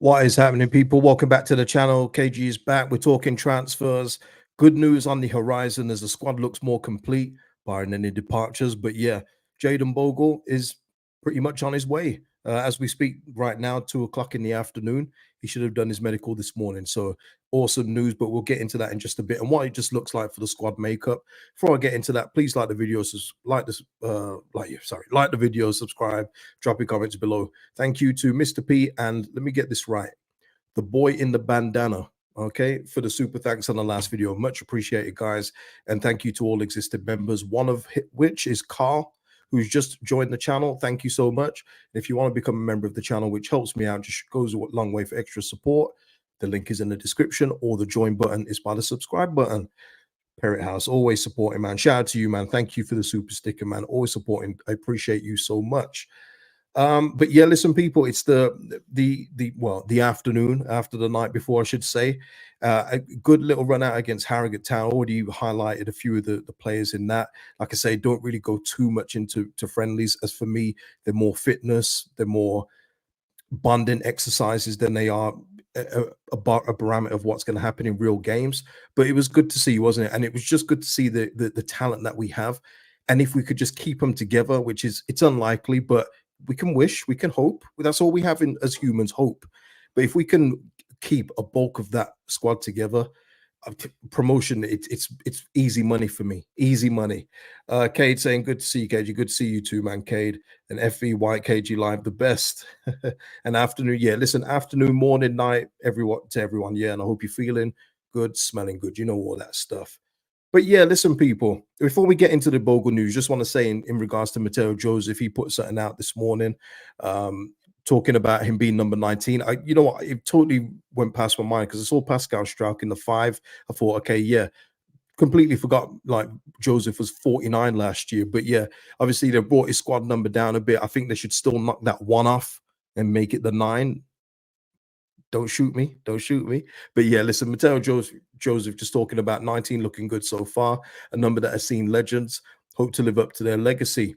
What is happening, people? Welcome back to the channel. KG is back. We're talking transfers. Good news on the horizon as the squad looks more complete, barring any departures. But yeah, Jayden Bogle is pretty much on his way. As we speak right now, 2 o'clock in the afternoon. He should have done his medical this morning. So awesome news, but we'll get into that in just a bit and what it just looks like for the squad makeup. Before I get into that, please like the video, like the video, subscribe, drop your comments below. Thank you to Mr. P, and let me get this right. The boy in the bandana, okay, for the super thanks on the last video. Much appreciated, guys. And thank you to all existing members, one of which is Carl, who's just joined the channel. Thank you so much. If you want to become a member of the channel, which helps me out, just goes a long way for extra support. The link is in the description, or the join button is by the subscribe button. Parrot House, always supporting, man. Shout out to you, man. Thank you for the super sticker, man. Always supporting. I appreciate you so much. But yeah, listen, people, it's the afternoon after the night before, I should say. A good little run out against Harrogate Town. Already highlighted a few of the players in that. Like I say, don't really go too much into friendlies. As for me, they're more fitness, they're more bonding exercises than they are a barometer of what's going to happen in real games. But it was good to see, wasn't it? And it was just good to see the talent that we have. And if we could just keep them together, which it's unlikely, but we can wish, we can hope. That's all we have as humans, hope. But if we can keep a bulk of that squad together, promotion, it's easy money for me. Easy money. Cade saying, good to see you, KG. Good to see you too, man, Cade. And FV White KG Live, the best. And afternoon, yeah. Listen, afternoon, morning, night, everyone. Yeah, and I hope you're feeling good, smelling good. You know all that stuff. But yeah, listen, people, before we get into the Bogle news, just want to say in regards to Mateo Joseph, he put something out this morning talking about him being number 19. You know what? It totally went past my mind because I saw Pascal Struijk in the 5. I thought, okay, yeah, completely forgot like Joseph was 49 last year. But yeah, obviously they brought his squad number down a bit. I think they should still knock that 1 off and make it the 9. Don't shoot me. Don't shoot me. But yeah, listen, Mateo Joseph just talking about 19 looking good so far, a number that has seen legends, hope to live up to their legacy.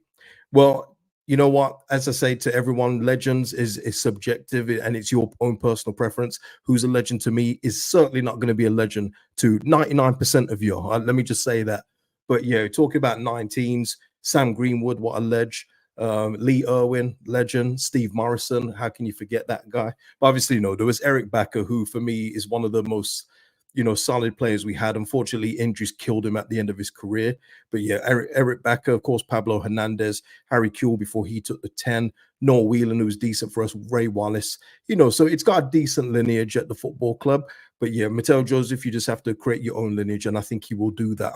Well, you know what? As I say to everyone, legends is subjective and it's your own personal preference. Who's a legend to me is certainly not going to be a legend to 99% of you. Let me just say that. But yeah, talking about 19s, Sam Greenwood, what a ledge. Lee Irwin, legend. Steve Morrison, how can you forget that guy? But obviously, no, there was Eric Backer, who for me is one of the most, solid players we had. Unfortunately, injuries killed him at the end of his career. But yeah, Eric Backer, of course, Pablo Hernandez, Harry Kewell before he took the 10, Noel Whelan, who was decent for us, Ray Wallace, so it's got a decent lineage at the football club. But yeah, Mateo Joseph, you just have to create your own lineage, and I think he will do that.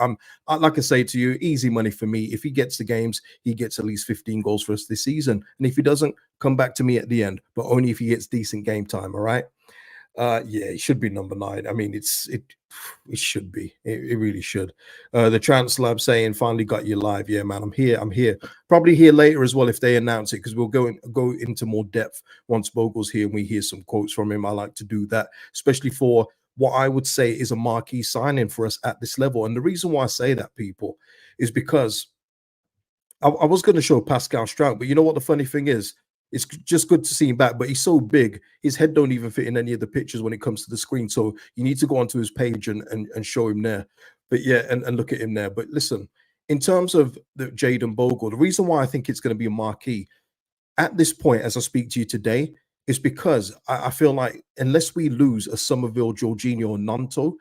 Like I say to you, easy money for me. If he gets the games, he gets at least 15 goals for us this season. And if he doesn't, come back to me at the end, but only if he gets decent game time, all right? Yeah, it should be number 9. I mean, it should be. It really should. The Trans Lab saying, finally got you live. Yeah, man, I'm here. Probably here later as well if they announce it, because we'll go into more depth once Bogle's here and we hear some quotes from him. I like to do that, especially for what I would say is a marquee signing for us at this level. And the reason why I say that, people, is because I was going to show Pascal Struijk, but you know what the funny thing is? It's just good to see him back, but he's so big, his head don't even fit in any of the pictures when it comes to the screen. So you need to go onto his page and show him there. But yeah, and look at him there. But listen, in terms of the Jayden Bogle, the reason why I think it's going to be a marquee at this point, as I speak to you today, is because I feel like unless we lose a Somerville, Jorginho, or Nanto,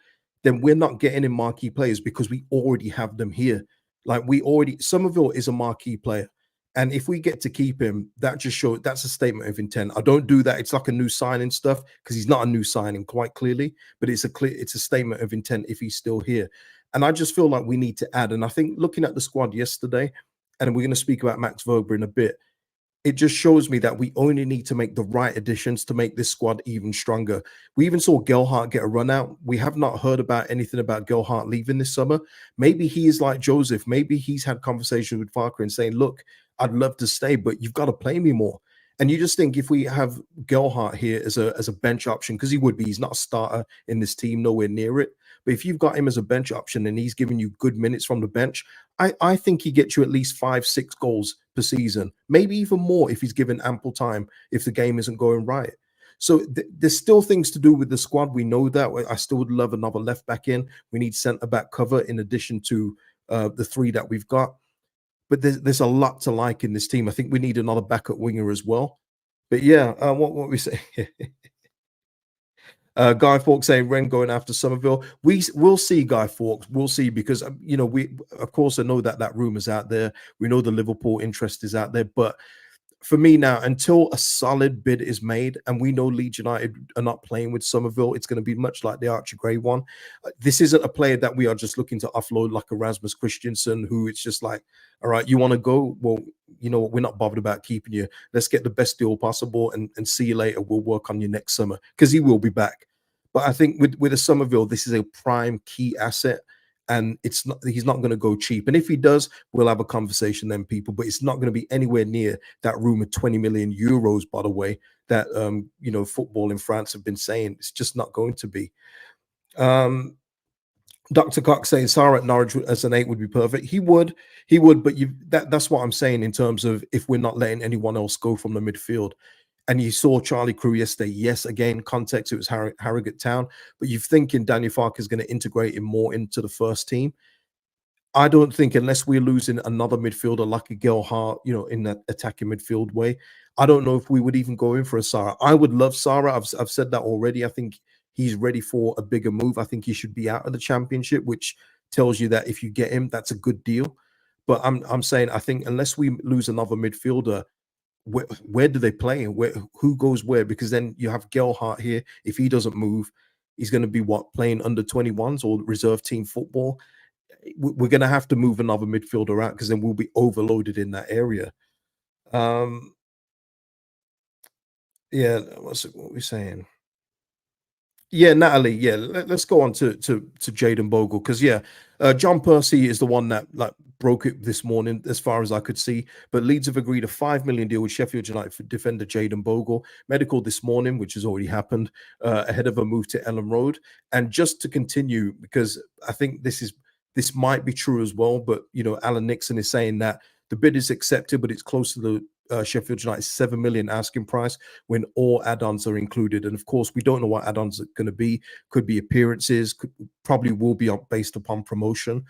then we're not getting in marquee players because we already have them here. Like Somerville is a marquee player. And if we get to keep him, that's a statement of intent. I don't do that. It's like a new signing stuff because he's not a new signing quite clearly, but it's a statement of intent if he's still here. And I just feel like we need to add. And I think looking at the squad yesterday, and we're going to speak about Max Wöber in a bit, it just shows me that we only need to make the right additions to make this squad even stronger. We even saw Gelhardt get a run out. We have not heard about anything about Gelhardt leaving this summer. Maybe he is like Joseph. Maybe he's had conversations with Farke and saying, look, I'd love to stay, but you've got to play me more. And you just think if we have Gelhardt here as a bench option, because he's not a starter in this team, nowhere near it. But if you've got him as a bench option and he's giving you good minutes from the bench, I think he gets you at least 5-6 goals per season, maybe even more if he's given ample time, if the game isn't going right. So there's still things to do with the squad. We know that. I still would love another left back in. We need centre back cover in addition to the three that we've got. But there's a lot to like in this team. I think we need another backup winger as well. But yeah, what we say? Guy Fawkes saying Ren going after Somerville. We'll see, Guy Fawkes. We'll see because we of course I know that rumor's out there. We know the Liverpool interest is out there, but for me now, until a solid bid is made, and we know Leeds United are not playing with Somerville, it's going to be much like the Archie Gray one. This isn't a player that we are just looking to offload like Erasmus Christensen, who it's just like, all right, you want to go? Well, you know what? We're not bothered about keeping you. Let's get the best deal possible and see you later. We'll work on you next summer because he will be back. But I think with a Somerville, this is a prime key asset and it's not he's not going to go cheap. And if he does, we'll have a conversation then, people. But it's not going to be anywhere near that rumored 20 million euros, by the way, that football in France have been saying. It's just not going to be. Dr. Cox saying Sarr at Norwich as an 8 would be perfect. He would, but that's what I'm saying in terms of if we're not letting anyone else go from the midfield. And you saw Charlie Crew yesterday. Yes, again, context, it was Harrogate Town. But you're thinking Daniel Farke is going to integrate him more into the first team. I don't think unless we're losing another midfielder like a Gelhardt, in that attacking midfield way, I don't know if we would even go in for a Sarah. I would love Sarah. I've said that already. I think he's ready for a bigger move. I think he should be out of the Championship, which tells you that if you get him, that's a good deal. But I'm saying I think unless we lose another midfielder, where do they play and who goes where? Because then you have Gelhardt here. If he doesn't move, he's going to be playing under 21s or reserve team football. We're going to have to move another midfielder out because then we'll be overloaded in that area. Yeah, what we're saying? Yeah, Natalie. Yeah, let's go on to Jayden Bogle because John Percy is the one that broke it this morning, as far as I could see. But Leeds have agreed a £5 million deal with Sheffield United for defender Jayden Bogle. Medical this morning, which has already happened, ahead of a move to Ellen Road. And just to continue, because I think this might be true as well. But Alan Nixon is saying that the bid is accepted, but it's close to the Sheffield United 7 million asking price when all add-ons are included. And of course, we don't know what add-ons are going to be. Could be appearances, probably will be based upon promotion.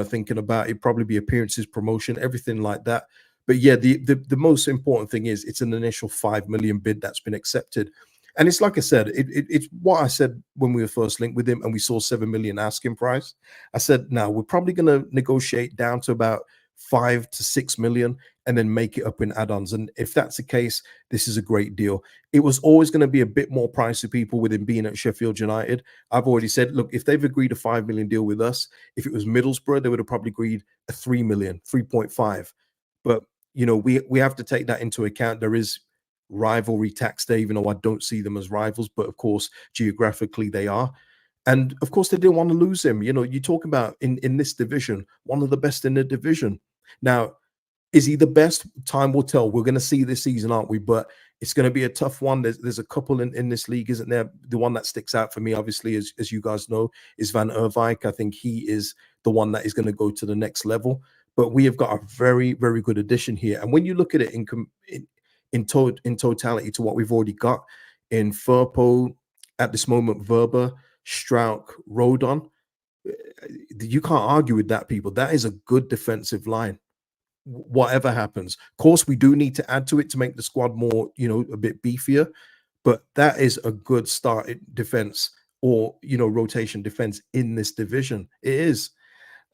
Thinking about it, probably be appearances, promotion, everything like that. But yeah, the most important thing is it's an initial 5 million bid that's been accepted. And it's like I said, it's what I said when we were first linked with him and we saw 7 million asking price. I said, now we're probably going to negotiate down to about 5 to 6 million and then make it up in add-ons. And if that's the case, this is a great deal. It was always going to be a bit more pricey, people, with him being at Sheffield United. I've already said, look, if they've agreed a 5 million deal with us, if it was Middlesbrough, they would have probably agreed a 3 million, 3.5. But we have to take that into account. There is rivalry tax there, even though I don't see them as rivals, but of course geographically they are. And of course they didn't want to lose him. You talk about in this division, one of the best in the division. Now, is he the best? Time will tell. We're going to see this season, aren't we? But it's going to be a tough one. There's a couple in this league, isn't there? The one that sticks out for me, obviously, as you guys know, is Van Erwijk. I think he is the one that is going to go to the next level. But we have got a very, very good addition here. And when you look at it in totality to what we've already got in Firpo, at this moment, Verber, Strauch, Rodon, you can't argue with that, people. That is a good defensive line. Whatever happens, of course, we do need to add to it to make the squad more, a bit beefier. But that is a good start in defense or rotation defense in this division. It is.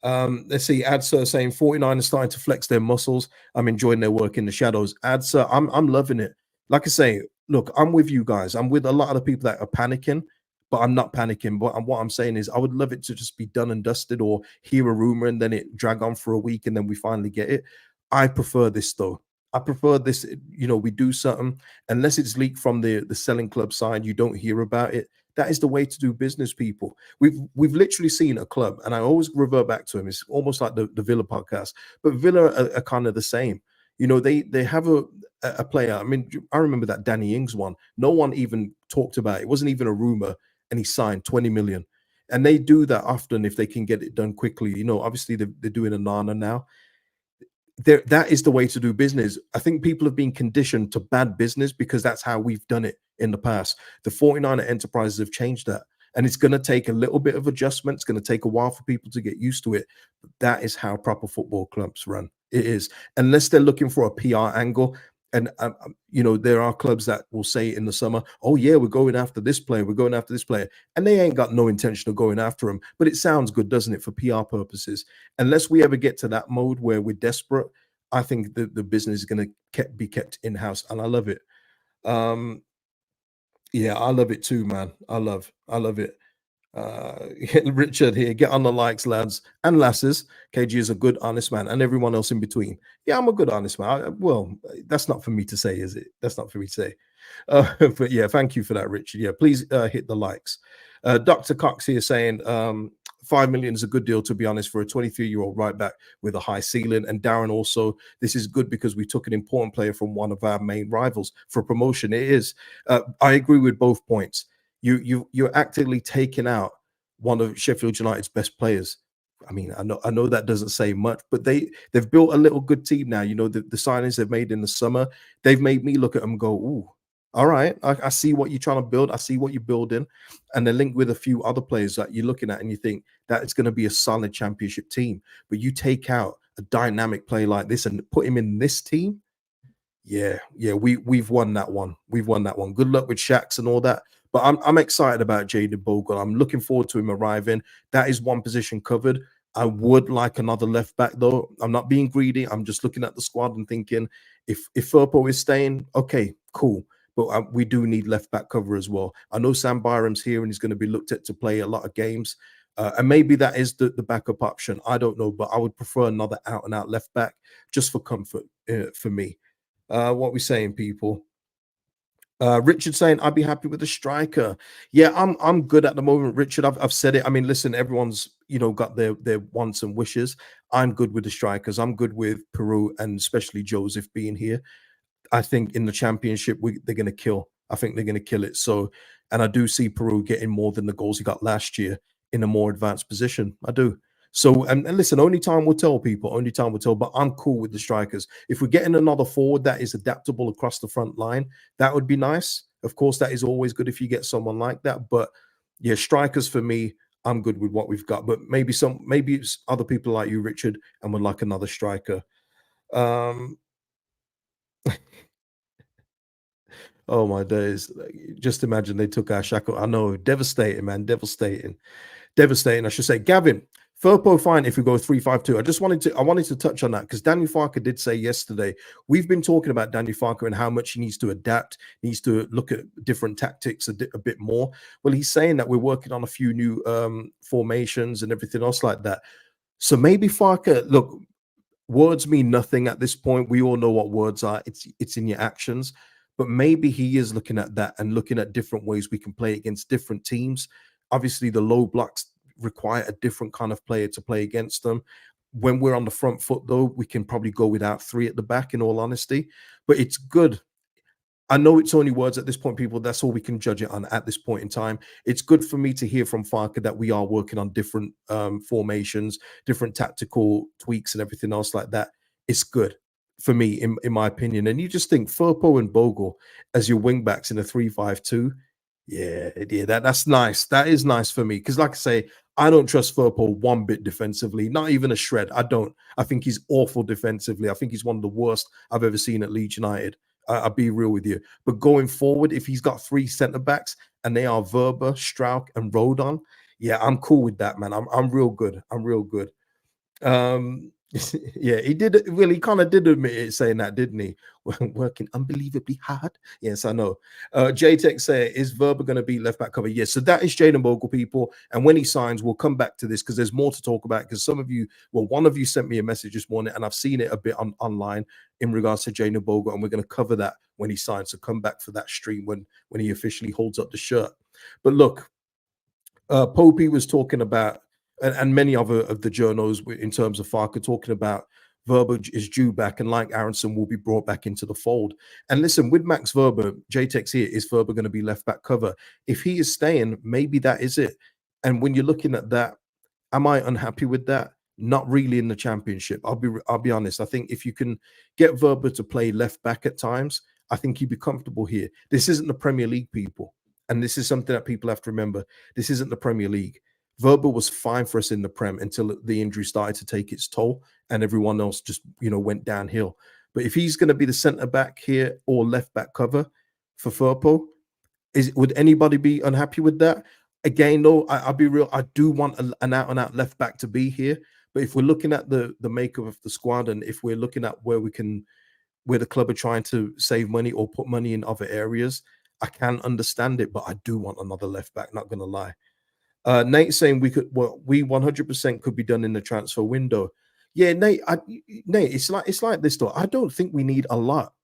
Let's see. Adsa saying 49 is starting to flex their muscles. I'm enjoying their work in the shadows. Adsa, I'm loving it. Like I say, look, I'm with you guys. I'm with a lot of the people that are panicking, but I'm not panicking. But what I'm saying is I would love it to just be done and dusted, or hear a rumor and then it drag on for a week and then we finally get it. I prefer this though. I prefer this, we do something, unless it's leaked from the selling club side, you don't hear about it. That is the way to do business, people. We've literally seen a club, and I always revert back to him. It's almost like the Villa podcast, but Villa are kind of the same. They have a player. I mean, I remember that Danny Ings one. No one even talked about it. It wasn't even a rumor, and he signed 20 million. And they do that often if they can get it done quickly. Obviously they're doing a Nana now. that is the way to do business. I think people have been conditioned to bad business because that's how we've done it in the past. The 49er enterprises have changed that. And it's going to take a little bit of adjustment. It's going to take a while for people to get used to it. But that is how proper football clubs run. It is. Unless they're looking for a PR angle. And, there are clubs that will say in the summer, oh, yeah, we're going after this player. We're going after this player. And they ain't got no intention of going after him. But it sounds good, doesn't it, for PR purposes? Unless we ever get to that mode where we're desperate, I think the business is going to be kept in-house. And I love it. Yeah, I love it too, man. I love it. Richard here, get on the likes, lads and lasses. KG is a good, honest man, and everyone else in between. Yeah, I'm a good, honest man. Well, that's not for me to say, is it? That's not for me to say. But yeah, thank you for that, Richard. Yeah, please hit the likes. Dr. Cox here saying 5 million is a good deal, to be honest, for a 23-year-old right back with a high ceiling. And Darren also, this is good because we took an important player from one of our main rivals for promotion. It is. I agree with both points. You're actively taking out one of Sheffield United's best players. I mean, I know that doesn't say much, but they've built a little good team now. The signings they've made in the summer, they've made me look at them and go, ooh, all right, I see what you're trying to build. I see what you're building. And they're linked with a few other players that you're looking at and you think that it's going to be a solid championship team. But you take out a dynamic player like this and put him in this team. Yeah, we've won that one. We've won that one. Good luck with Shaqs and all that. But I'm excited about Jayden Bogle. I'm looking forward to him arriving. That is one position covered. I would like another left back though. I'm not being greedy. I'm just looking at the squad and thinking if Firpo is staying, okay, cool. But we do need left back cover as well. I know Sam Byram's here and he's going to be looked at to play a lot of games. And maybe that is the backup option. I don't know, but I would prefer another out and out left back just for comfort for me. What we saying, people? Richard saying I'd be happy with a striker. Yeah, I'm good at the moment, Richard. I've said it. I mean, listen, everyone's got their wants and wishes. I'm good with the strikers. I'm good with Peru and especially Joseph being here. I think in the championship they're going to kill. I think they're going to kill it. So, and I do see Peru getting more than the goals he got last year in a more advanced position. I do. So, and listen, only time will tell, people. Only time will tell. But I'm cool with the strikers. If we're getting another forward that is adaptable across the front line, that would be nice. Of course, that is always good if you get someone like that. But yeah, strikers for me, I'm good with what we've got. But maybe it's other people like you, Richard, and would like another striker. Oh my days. Just imagine they took our shackle. I know, devastating, man. Devastating. Devastating, I should say. Gavin, Firpo fine if we go 3-5-2. I wanted to touch on that because Daniel Farke did say yesterday, we've been talking about Daniel Farke and how much he needs to adapt, needs to look at different tactics a bit more. Well, he's saying that we're working on a few new formations and everything else like that. So maybe Farke, look, words mean nothing at this point. We all know what words are. It's in your actions. But maybe he is looking at that and looking at different ways we can play against different teams. Obviously, the low blocks require a different kind of player to play against them. When we're on the front foot, though, we can probably go without three at the back, in all honesty. But it's good. I know it's only words at this point, people. That's all we can judge it on at this point in time. It's good for me to hear from Farke that we are working on different formations, different tactical tweaks and everything else like that. It's good for me, in my opinion. And you just think Firpo and Bogle as your wing backs in a 3-5-2. Yeah, that's nice. That is nice for me. Because like I say, I don't trust Firpo one bit defensively, not even a shred. I don't. I think he's awful defensively. I think he's one of the worst I've ever seen at Leeds United. I'll be real with you. But going forward, if he's got three centre backs and they are Verber, Strauch, and Rodon, yeah, I'm cool with that, man. I'm real good. I'm real good. Yeah, he did. Well, he kind of did admit it, saying that, didn't he? Working unbelievably hard. Yes, I know. JTech say, is Verber going to be left back cover? Yes. So that is Jayden Bogle, people. And when he signs, we'll come back to this because there's more to talk about. Because some of you, well, one of you sent me a message this morning, and I've seen it a bit online in regards to Jayden Bogle, and we're going to cover that when he signs. So come back for that stream when he officially holds up the shirt. But look, Popey was talking about, and many other of the journals in terms of Farke talking about Verber is due back and like Aronson will be brought back into the fold. And listen, with Max Wöber, JTEX here, is Verber going to be left back cover? If he is staying, maybe that is it. And when you're looking at that, am I unhappy with that? Not really in the championship. I'll be honest. I think if you can get Verber to play left back at times, I think he'd be comfortable here. This isn't the Premier League, people. And this is something that people have to remember. This isn't the Premier League. Verber was fine for us in the Prem until the injury started to take its toll and everyone else just, went downhill. But if he's going to be the centre back here or left back cover for Firpo, would anybody be unhappy with that? Again, no, I'll be real. I do want an out and out left back to be here. But if we're looking at the makeup of the squad, and if we're looking at where the club are trying to save money or put money in other areas, I can understand it. But I do want another left back. Not gonna lie. Nate saying we 100% could be done in the transfer window. Yeah, Nate. Nate, it's like this though. I don't think we need a lot.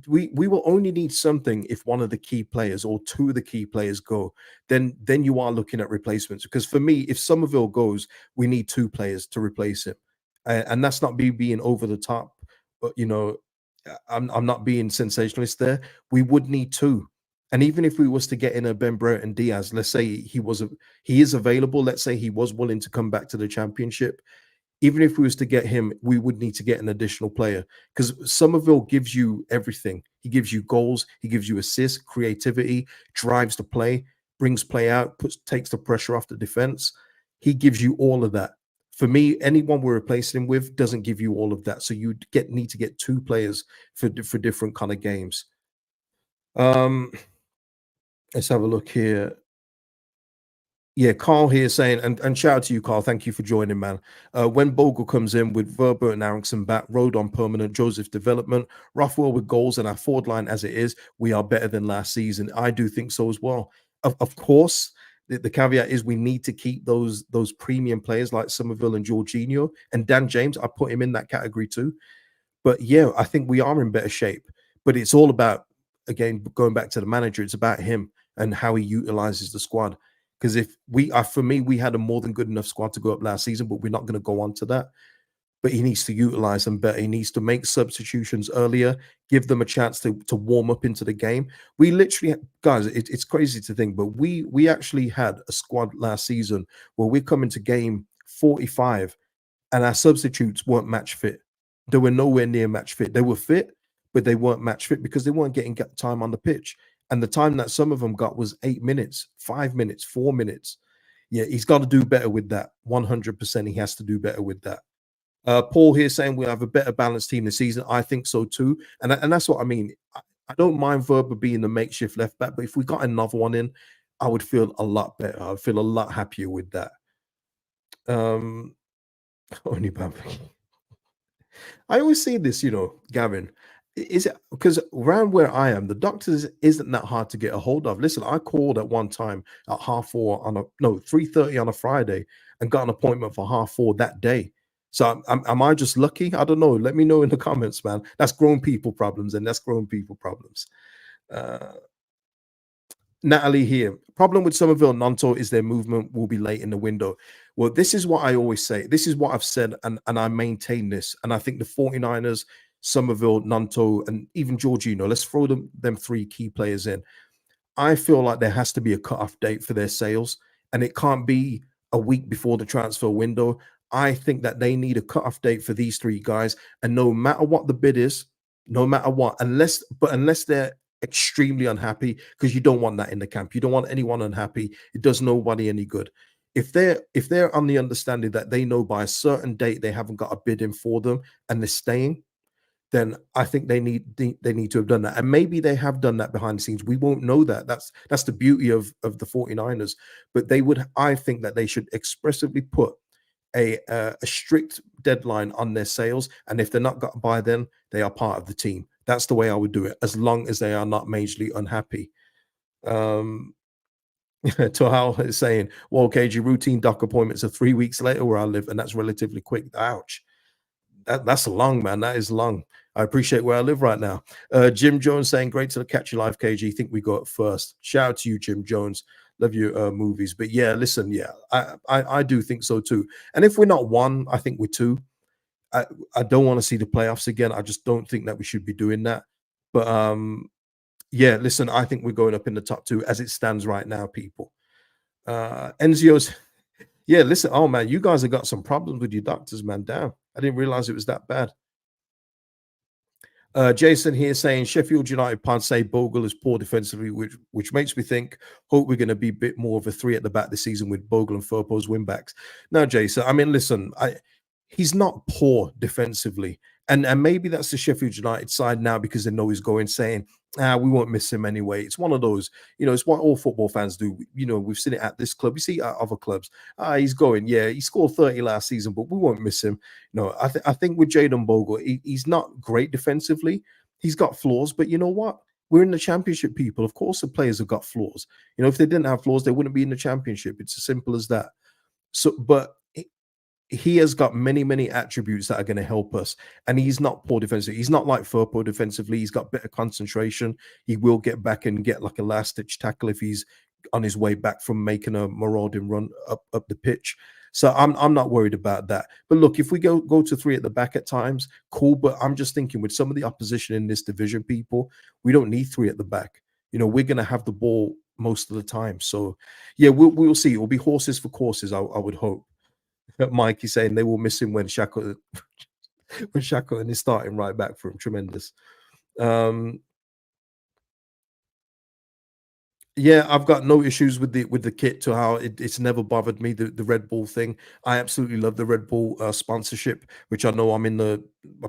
We will only need something if one of the key players or two of the key players go. Then you are looking at replacements. Because for me, if Somerville goes, we need two players to replace him, and that's not me being over the top. But I'm not being sensationalist there. We would need two. And even if we was to get in a Ben Brereton Diaz, let's say he is available. Let's say he was willing to come back to the championship. Even if we was to get him, we would need to get an additional player because Somerville gives you everything. He gives you goals, he gives you assists, creativity, drives the play, brings play out, takes the pressure off the defense. He gives you all of that. For me, anyone we're replacing him with doesn't give you all of that. So you need to get two players for different kind of games. Let's have a look here. Yeah, Carl here saying, and shout out to you, Carl. Thank you for joining, man. When Bogle comes in with Verber and Eriksson back, Road on permanent, Joseph development, Rothwell with goals, and our forward line as it is, we are better than last season. I do think so as well. Of course, the caveat is we need to keep those premium players like Somerville and Jorginho and Dan James. I put him in that category too. But yeah, I think we are in better shape. But it's all about, again, going back to the manager, it's about him and how he utilizes the squad. Because if for me, we had a more than good enough squad to go up last season, but we're not going to go on to that. But he needs to utilize them better. He needs to make substitutions earlier, give them a chance to warm up into the game. We literally, guys, it's crazy to think, but we actually had a squad last season where we come into game 45 and our substitutes weren't match fit. They were nowhere near match fit. They were fit, but they weren't match fit because they weren't getting time on the pitch. And the time that some of them got was 8 minutes, 5 minutes, 4 minutes. Yeah, he's got to do better with that. 100% he has to do better with that. Paul here saying we have a better balanced team this season. I think so too. And that's what I mean. I don't mind Verber being the makeshift left back, but if we got another one in, I would feel a lot better. I'd feel a lot happier with that. Only Bambi. I always say this, Gavin. Is it because around where I am, the doctors isn't that hard to get a hold of? Listen, I called at one time at 4:30 on 3:30 on a Friday and got an appointment for 4:30 that day. So am I just lucky? I don't know. Let me know in the comments, man. That's grown people problems, and that's grown people problems. Natalie here. Problem with Somerville and Nanto is their movement will be late in the window. Well, this is what I always say. This is what I've said, and I maintain this. And I think the 49ers, Somerville, Nanto, and even Jorginho, let's throw them three key players in. I feel like there has to be a cutoff date for their sales, and it can't be a week before the transfer window. I think that they need a cutoff date for these three guys, and no matter what the bid is, no matter what, unless they're extremely unhappy, because you don't want that in the camp. You don't want anyone unhappy. It does nobody any good. If they're on the understanding that they know by a certain date they haven't got a bid in for them and they're staying, then I think they need to have done that. And maybe they have done that behind the scenes. We won't know that. That's the beauty of the 49ers. But I think that they should expressively put a strict deadline on their sales. And if they're not got by then, they are part of the team. That's the way I would do it, as long as they are not majorly unhappy. Tohal is saying, well, KG, routine doc appointments are 3 weeks later where I live, and that's relatively quick. Ouch. That's long, man. That is long. I appreciate where I live right now. Jim Jones saying, great to catch you live, KG. Think we got it first. Shout out to you, Jim Jones. Love your movies. But yeah, listen, yeah, I do think so too. And if we're not one, I think we're two. I don't want to see the playoffs again. I just don't think that we should be doing that. But yeah, listen, I think we're going up in the top two as it stands right now, people. Enzio's Yeah, listen, oh man, you guys have got some problems with your doctors, man. Damn. I didn't realize it was that bad. Jason here saying Sheffield United pan say Bogle is poor defensively, which makes me think hope we're going to be a bit more of a three at the back this season with Bogle and Firpo as wing backs. Now, Jason, I mean, listen, he's not poor defensively, and maybe that's the Sheffield United side now because they know he's going, saying, we won't miss him anyway. It's one of those, it's what all football fans do. We've seen it at this club, we see it at other clubs. He's going, yeah, he scored 30 last season, but we won't miss him. No, I think with Jayden Bogle, he's not great defensively. He's got flaws, but you know what? We're in the championship, people. Of course, the players have got flaws. If they didn't have flaws, they wouldn't be in the championship. It's as simple as that. So, but he has got many, many attributes that are going to help us. And he's not poor defensively. He's not like Firpo defensively. He's got better concentration. He will get back and get like a last stitch tackle if he's on his way back from making a marauding run up the pitch. So I'm not worried about that. But look, if we go to three at the back at times, cool. But I'm just thinking with some of the opposition in this division, people, we don't need three at the back. We're going to have the ball most of the time. So yeah, we'll see. It will be horses for courses, I would hope. Mike is saying they will miss him when Shackleton is starting right back for him. Tremendous. Yeah, I've got no issues with the kit to how it's never bothered me, the Red Bull thing. I absolutely love the Red Bull sponsorship, which I know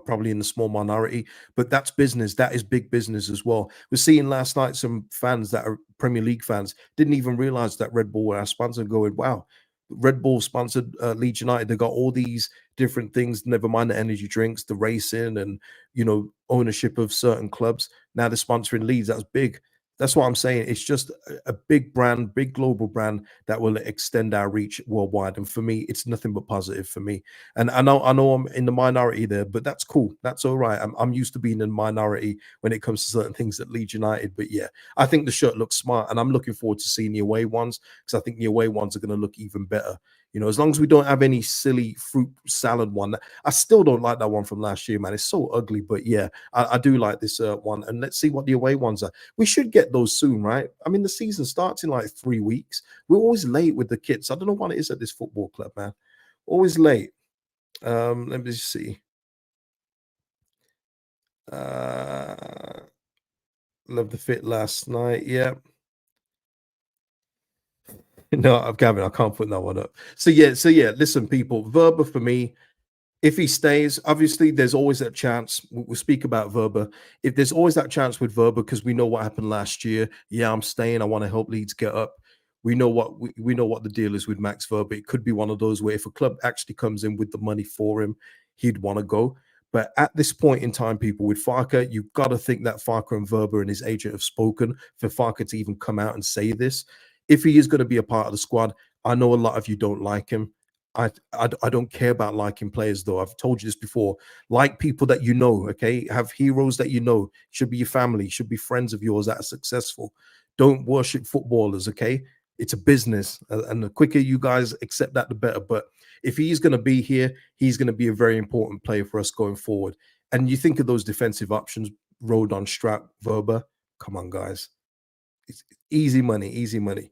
probably in the small minority, but that's business. That is big business as well. We're seeing last night some fans that are Premier League fans didn't even realize that Red Bull were our sponsor, going, wow, Red Bull sponsored Leeds United. They got all these different things, never mind the energy drinks, the racing, and ownership of certain clubs. Now they're sponsoring Leeds. That's big. That's what I'm saying. It's just a big brand, big global brand that will extend our reach worldwide. And for me, it's nothing but positive for me. And I know I'm in the minority there, but that's cool. That's all right. I'm used to being in the minority when it comes to certain things at Leeds United. But yeah, I think the shirt looks smart, and I'm looking forward to seeing the away ones because I think the away ones are going to look even better. As long as we don't have any silly fruit salad one. I still don't like that one from last year, man. It's so ugly. But yeah, I do like this one. And let's see what the away ones are. We should get those soon, right? I mean, the season starts in like 3 weeks. We're always late with the kits. I don't know what it is at this football club, man. Always late. Let me see. Uh Love the fit last night. Yeah. No, I'm Gavin. I can't put that one up. So yeah. Listen, people. Verber for me. If he stays, obviously, there's always that chance. We'll speak about Verber. If there's always that chance with Verber, because we know what happened last year. Yeah, I'm staying. I want to help Leeds get up. We know what the deal is with Max Verber. It could be one of those where if a club actually comes in with the money for him, he'd want to go. But at this point in time, people with Farke, you've got to think that Farke and Verber and his agent have spoken for Farke to even come out and say this. If he is going to be a part of the squad, I know a lot of you don't like him. I don't care about liking players though. I've told you this before. Like people that you know, okay? Have heroes that you know. Should be your family, should be friends of yours that are successful. Don't worship footballers, okay? It's a business, and the quicker you guys accept that, the better. But if he's going to be here, he's going to be a very important player for us going forward. And you think of those defensive options: Rodon, Strap, Verber. Come on, guys. It's easy money, easy money.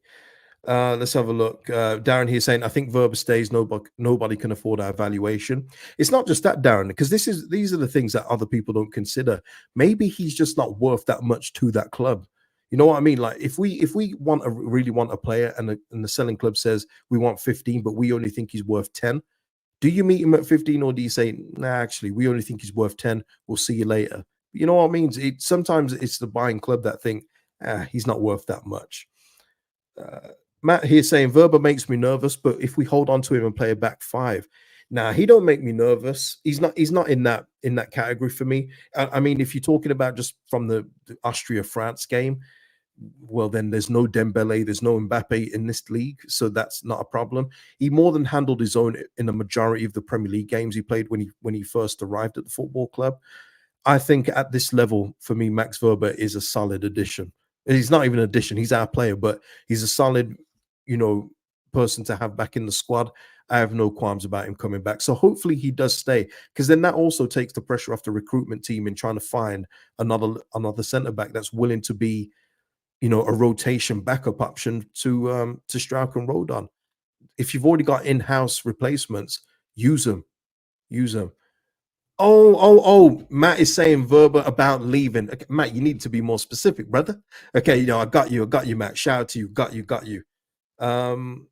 Let's have a look. Darren here saying, I think Verber stays. Nobody can afford our valuation. It's not just that, Darren, because these are the things that other people don't consider. Maybe he's just not worth that much to that club. You know what I mean? Like if we really want a player and the selling club says we want 15, but we only think he's worth 10. Do you meet him at 15 or do you say, nah, actually, we only think he's worth 10. We'll see you later. You know what I mean? Sometimes it's the buying club that think, he's not worth that much. Uh, Matt here saying Verber makes me nervous, but if we hold on to him and play a back five, now he don't make me nervous. He's not in that category for me. I mean, if you're talking about just from the Austria France game, well then there's no Dembele, there's no Mbappe in this league, so that's not a problem. He more than handled his own in the majority of the Premier League games he played when he first arrived at the football club. I think at this level, for me, Max Wöber is a solid addition. He's not even an addition; he's our player, but he's a solid, you know, person to have back in the squad. I have no qualms about him coming back. So hopefully he does stay, because then that also takes the pressure off the recruitment team in trying to find another centre back that's willing to be, a rotation backup option to Strauch and Rodon. if you've already got in-house replacements, use them. Use them. Oh, Matt is saying Verber about leaving. Okay, Matt, you need to be more specific, brother. Okay, I got you, Matt. Shout out to you. Got you. Um,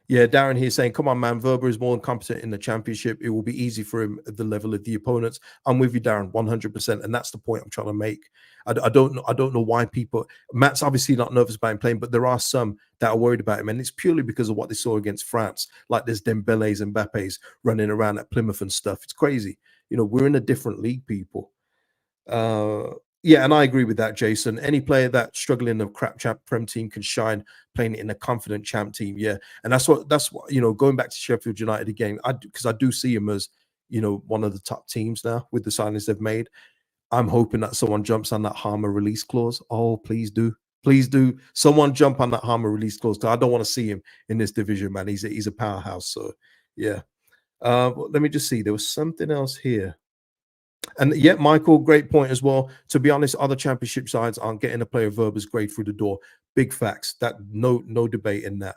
yeah, Darren here saying, come on, man. Verber is more than competent in the championship. It will be easy for him at the level of the opponents. I'm with you, Darren, 100%. And that's the point I'm trying to make. I don't know why people. Matt's obviously not nervous about him playing, but there are some that are worried about him, and it's purely because of what they saw against France. Like there's Dembele's and Mbappe's running around at Plymouth and stuff. It's crazy. We're in a different league, people. Yeah, and I agree with that, Jason. Any player that's struggling in a crap champ prem team can shine playing it in a confident champ team. Yeah, and that's what going back to Sheffield United again. Because I do see him as one of the top teams now with the signings they've made. I'm hoping that someone jumps on that Harmer release clause. Oh, please do. Please do. Someone jump on that Harmer release clause, because I don't want to see him in this division, man. He's a powerhouse. So, yeah. Let me just see. There was something else here. And yeah, Michael, great point as well. To be honest, other championship sides aren't getting a player of Verber's grade through the door. Big facts. That no debate in that.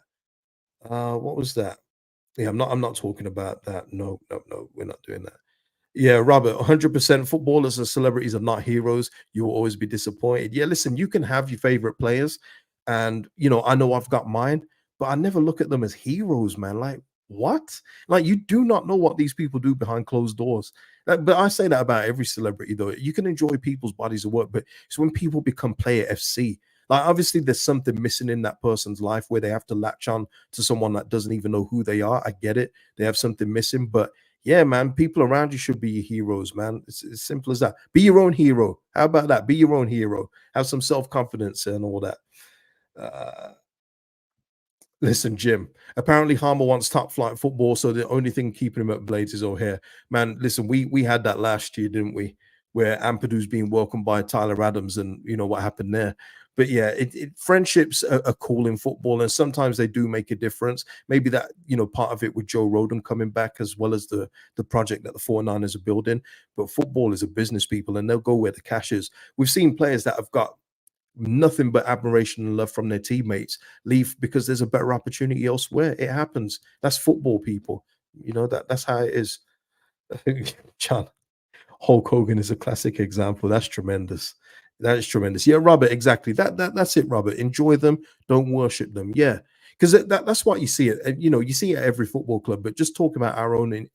What was that? Yeah, I'm not talking about that. No, we're not doing that. Yeah, Robert, 100% footballers and celebrities are not heroes. You will always be disappointed. Yeah, listen, you can have your favorite players, and I know I've got mine, but I never look at them as heroes, man. Like, what? Like, you do not know what these people do behind closed doors. But I say that about every celebrity, though. You can enjoy people's bodies of work, but it's when people become player FC. Like, obviously, there's something missing in that person's life where they have to latch on to someone that doesn't even know who they are. I get it. They have something missing, but yeah, man, people around you should be your heroes, man. It's as simple as that. Be your own hero. How about that? Be your own hero. Have some self-confidence and all that. Uh, Listen, Jim. Apparently, Harmer wants top flight football, so the only thing keeping him at Blades is O'Hare. Man, listen, we had that last year, didn't we? Where Ampadu's being welcomed by Tyler Adams, and you know what happened there. But yeah, friendships are cool in football, and sometimes they do make a difference. Maybe that part of it with Joe Roden coming back, as well as the project that the 49ers are building. But football is a business, people, and they'll go where the cash is. We've seen players that have got nothing but admiration and love from their teammates leave because there's a better opportunity elsewhere. It happens. That's football, people. That's how it is. John, Hulk Hogan is a classic example. That's tremendous. That is tremendous. Yeah, Robert, exactly. That's it, Robert. Enjoy them, don't worship them. Yeah, because that's what you see it. You see it at every football club. But just talk about our own.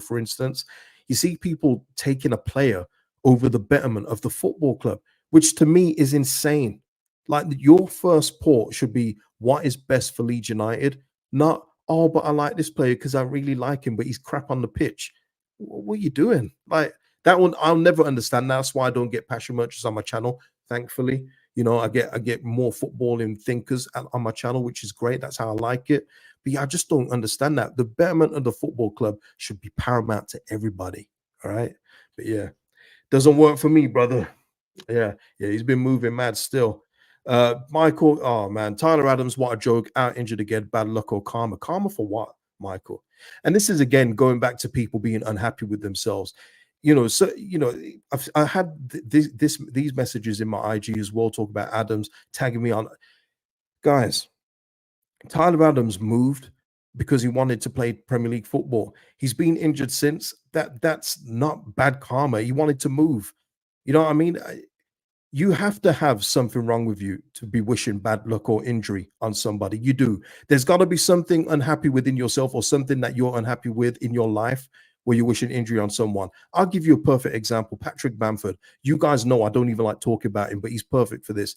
For instance, you see people taking a player over the betterment of the football club, which to me is insane. Like, your first port should be what is best for Leeds United, not, oh, but I like this player because I really like him, but he's crap on the pitch. What are you doing? Like, that one, I'll never understand. That's why I don't get passion merchants on my channel. Thankfully, I get more footballing thinkers on my channel, which is great. That's how I like it. But yeah, I just don't understand that. The betterment of the football club should be paramount to everybody. All right. But yeah, doesn't work for me, brother. Yeah, he's been moving mad still. Michael, oh man, Tyler Adams, what a joke. Out injured again, bad luck or karma. Karma for what, Michael? And this is again going back to people being unhappy with themselves. I had these messages in my IG as well, talk about Adams tagging me on. Guys, Tyler Adams moved because he wanted to play Premier League football. He's been injured since. That's not bad karma. He wanted to move. You know what I mean? You have to have something wrong with you to be wishing bad luck or injury on somebody. You do. There's got to be something unhappy within yourself or something that you're unhappy with in your life where you're wishing injury on someone. I'll give you a perfect example. Patrick Bamford. You guys know I don't even like talking about him, but he's perfect for this.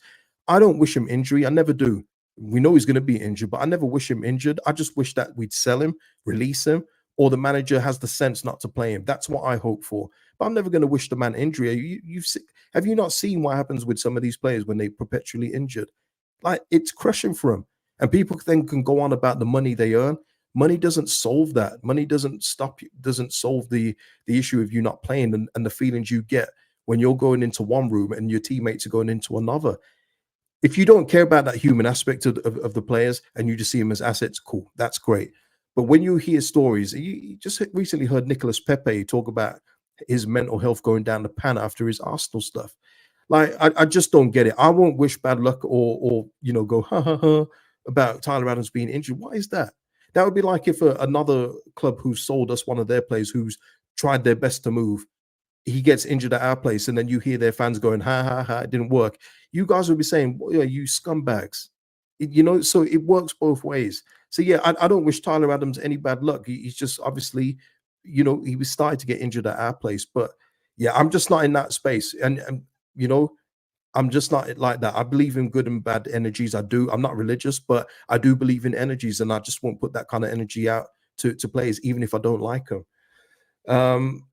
I don't wish him injury. I never do. We know he's going to be injured, but I never wish him injured. I just wish that we'd sell him, release him, or the manager has the sense not to play him. That's what I hope for. But I'm never going to wish the man injury. Have you not seen what happens with some of these players when they perpetually injured? Like, it's crushing for them. And people then can go on about the money they earn. Money doesn't solve that. Money doesn't solve the issue of you not playing and the feelings you get when you're going into one room and your teammates are going into another. If you don't care about that human aspect of the players and you just see them as assets, cool, that's great. But when you hear stories, you just recently heard Nicolas Pepe talk about his mental health going down the pan after his Arsenal stuff. Like, I just don't get it. I won't wish bad luck or go ha ha ha about Tyler Adams being injured. Why is that? That would be like if another club who sold us one of their players who's tried their best to move, he gets injured at our place, and then you hear their fans going, "Ha ha ha, it didn't work." You guys would be saying, "Well, yeah, you scumbags," So it works both ways. So yeah, I don't wish Tyler Adams any bad luck. He's just obviously, he was starting to get injured at our place, but yeah, I'm just not in that space, and you know, I'm just not like that. I believe in good and bad energies. I do. I'm not religious, but I do believe in energies, and I just won't put that kind of energy out to players, even if I don't like them.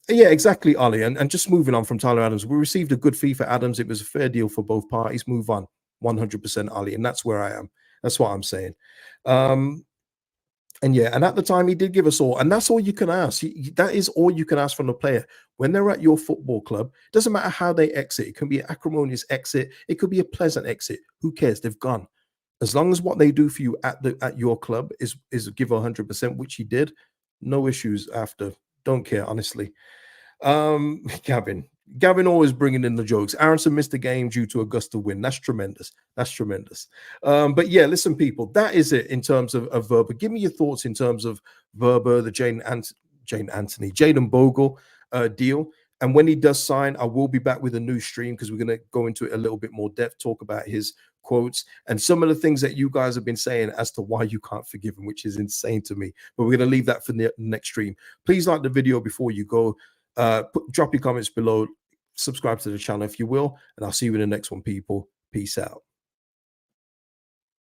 Yeah, exactly, Ollie. And just moving on from Tyler Adams, we received a good fee for Adams. It was a fair deal for both parties. Move on, 100%, Ollie. And that's where I am. That's what I'm saying. Um, and yeah, and at the time he did give us all, and that's all you can ask. That is all you can ask from the player when they're at your football club. Doesn't matter how they exit. It can be an acrimonious exit. It could be a pleasant exit. Who cares? They've gone. As long as what they do for you at your club is give 100%, which he did, no issues after. Don't care, honestly. Gavin. Gavin always bringing in the jokes. Aronson missed the game due to a gust of wind. That's tremendous. That's tremendous. But yeah, listen, people, that is it in terms of Verber. Give me your thoughts in terms of Verber, the Jayden Bogle deal. And when he does sign, I will be back with a new stream because we're going to go into it a little bit more depth, talk about his quotes and some of the things that you guys have been saying as to why you can't forgive him, which is insane to me. But we're going to leave that for the next stream. Please like the video before you go. Drop your comments below. Subscribe to the channel if you will. And I'll see you in the next one, people. Peace out.